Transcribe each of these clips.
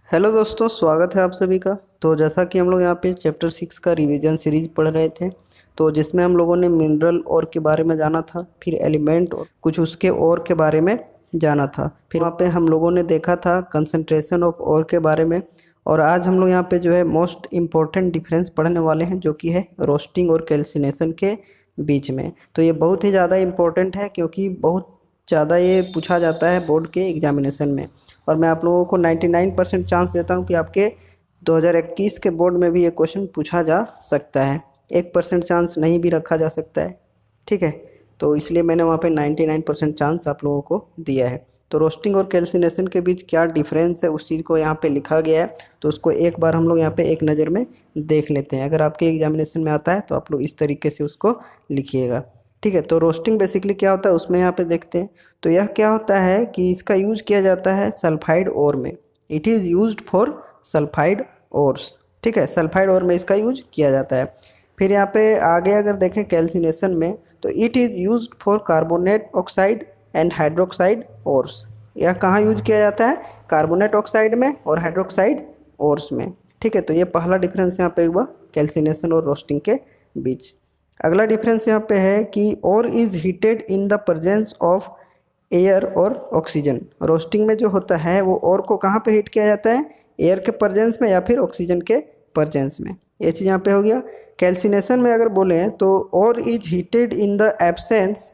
Hello दोस्तों, स्वागत है आप सभी का। तो जैसा कि हम लोग यहाँ पे चैप्टर 6 का रिवीजन सीरीज पढ़ रहे थे, तो जिसमें हम लोगों ने मिनरल और के बारे में जाना था, फिर एलिमेंट और कुछ उसके और के बारे में जाना था। फिर वहाँ पे हम लोगों ने देखा था कंसंट्रेशन ऑफ और के बारे में। और आज हम लोग यहाँ पे जो है मोस्ट इम्पोर्टेंट डिफरेंस पढ़ने वाले हैं, जो कि है रोस्टिंग और कैल्सिनेशन के बीच में। तो ये बहुत ही ज़्यादा इम्पोर्टेंट है, क्योंकि बहुत ज़्यादा ये पूछा जाता है बोर्ड के एग्जामिनेशन में। और मैं आप लोगों को 99% चांस देता हूँ कि आपके 2021 के बोर्ड में भी ये क्वेश्चन पूछा जा सकता है। 1% चांस नहीं भी रखा जा सकता है। ठीक है, तो इसलिए मैंने वहाँ पे 99% चांस आप लोगों को दिया है। तो रोस्टिंग और कैल्सिनेशन के बीच क्या डिफरेंस है, उस चीज़ को यहाँ पे लिखा गया है। तो उसको एक बार हम लोग यहाँ पे एक नज़र में देख लेते हैं। अगर आपके एग्जामिनेशन में आता है तो आप लोग इस तरीके से उसको लिखिएगा। ठीक है, तो रोस्टिंग बेसिकली क्या होता है उसमें यहाँ पे देखते हैं। तो यह क्या होता है कि इसका यूज किया जाता है सल्फाइड ओर में। It is used for sulphide ores. ठीक है, सल्फाइड ओर में इसका यूज किया जाता है। फिर यहाँ पे आगे अगर देखें कैल्सिनेशन में, तो it is used for carbonate oxide and hydroxide ores. यह कहाँ यूज किया जाता है? कार्बोनेट ऑक्साइड में और हाइड्रोक्साइड ओर्स में। ठीक है, तो ये पहला डिफरेंस यहाँ पे हुआ कैल्सिनेशन और रोस्टिंग के बीच। अगला डिफरेंस यहाँ पे है कि और is heated in the presence of air और ऑक्सीजन। रोस्टिंग में जो होता है वो और को कहाँ पे हीट किया जाता है? एयर के प्रेजेंस में या फिर ऑक्सीजन के प्रेजेंस में। ये चीज़ यहाँ पे हो गया। कैल्सिनेशन में अगर बोलें तो और is heated in the absence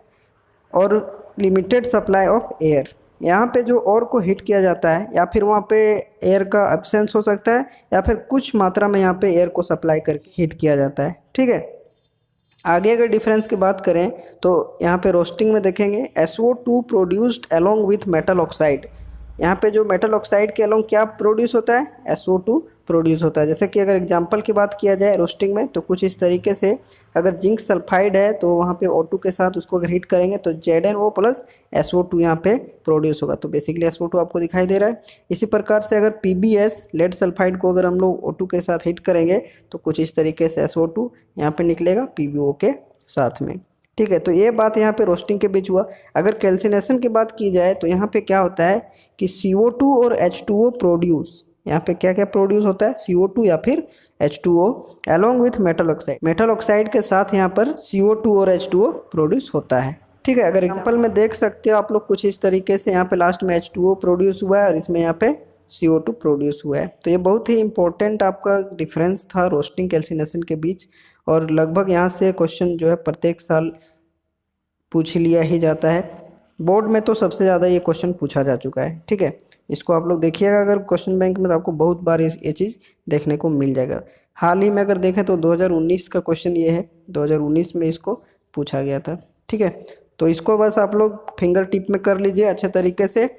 और लिमिटेड सप्लाई ऑफ एयर। यहाँ पे जो और को हीट किया जाता है, या फिर वहाँ पे एयर का एब्सेंस हो सकता है, या फिर कुछ मात्रा में यहाँ पे एयर को सप्लाई करके हीट किया जाता है। ठीक है, आगे अगर डिफरेंस की बात करें तो यहाँ पे रोस्टिंग में देखेंगे SO2 produced along with metal oxide. यहाँ पे जो मेटल ऑक्साइड के अलोंग क्या प्रोड्यूस होता है? SO2 प्रोड्यूस होता है। जैसे कि अगर एग्जांपल की बात किया जाए रोस्टिंग में, तो कुछ इस तरीके से, अगर जिंक सल्फाइड है तो वहाँ पे O2 के साथ उसको अगर हीट करेंगे तो ZnO प्लस SO2 यहाँ पे प्रोड्यूस होगा। तो बेसिकली SO2 आपको दिखाई दे रहा है। इसी प्रकार से अगर PbS लेड सल्फाइड को अगर हम लोग O2 के साथ हीट करेंगे तो कुछ इस तरीके से SO2 यहाँ पे निकलेगा PbO के साथ में। ठीक है, तो ये बात यहाँ पे रोस्टिंग के बीच हुआ। अगर कैल्सिनेशन की बात की जाए तो यहाँ पे क्या होता है कि CO2 और H2O प्रोड्यूस। यहाँ पे क्या क्या प्रोड्यूस होता है? CO2 या फिर H2O along with metal oxide. Metal oxide के साथ यहाँ पर CO2 और H2O प्रोड्यूस होता है। ठीक है, अगर एग्जाम्पल में देख सकते हो आप लोग कुछ इस तरीके से, यहाँ पे लास्ट में H2O प्रोड्यूस हुआ है और इसमें यहाँ पे CO2 प्रोड्यूस हुआ है। तो ये बहुत ही इंपॉर्टेंट आपका डिफरेंस था रोस्टिंग कैल्सिनेशन के बीच। और लगभग यहाँ से क्वेश्चन जो है प्रत्येक साल पूछ लिया ही जाता है। बोर्ड में तो सबसे ज़्यादा ये क्वेश्चन पूछा जा चुका है। ठीक है, इसको आप लोग देखिएगा अगर क्वेश्चन बैंक में, तो आपको बहुत बार ये चीज़ देखने को मिल जाएगा। हाल ही में अगर देखें तो 2019 का क्वेश्चन ये है, 2019 में इसको पूछा गया था। ठीक है, तो इसको बस आप लोग फिंगर टिप में कर लीजिए अच्छे तरीके से।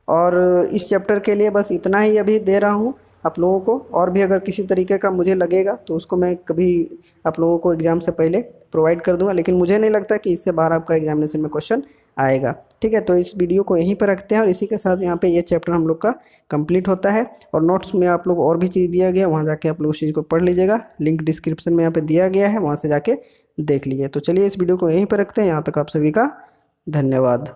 और इस चैप्टर के लिए बस इतना ही अभी दे रहा हूँ आप लोगों को। और भी अगर किसी तरीके का मुझे लगेगा तो उसको मैं कभी आप लोगों को एग्ज़ाम से पहले प्रोवाइड कर दूंगा, लेकिन मुझे नहीं लगता कि इससे बाहर आपका एग्जामिनेशन में क्वेश्चन आएगा। ठीक है, तो इस वीडियो को यहीं पर रखते हैं और इसी के साथ यहाँ पे ये चैप्टर हम लोग का कंप्लीट होता है। और नोट्स में आप लोग और भी चीज़ दिया गया, वहाँ जाके आप लोग उस चीज़ को पढ़ लीजिएगा। लिंक डिस्क्रिप्शन में यहाँ पे दिया गया है, वहाँ से जाके देख लीजिए। तो चलिए इस वीडियो को यहीं पर रखते हैं। यहाँ तक आप सभी का धन्यवाद।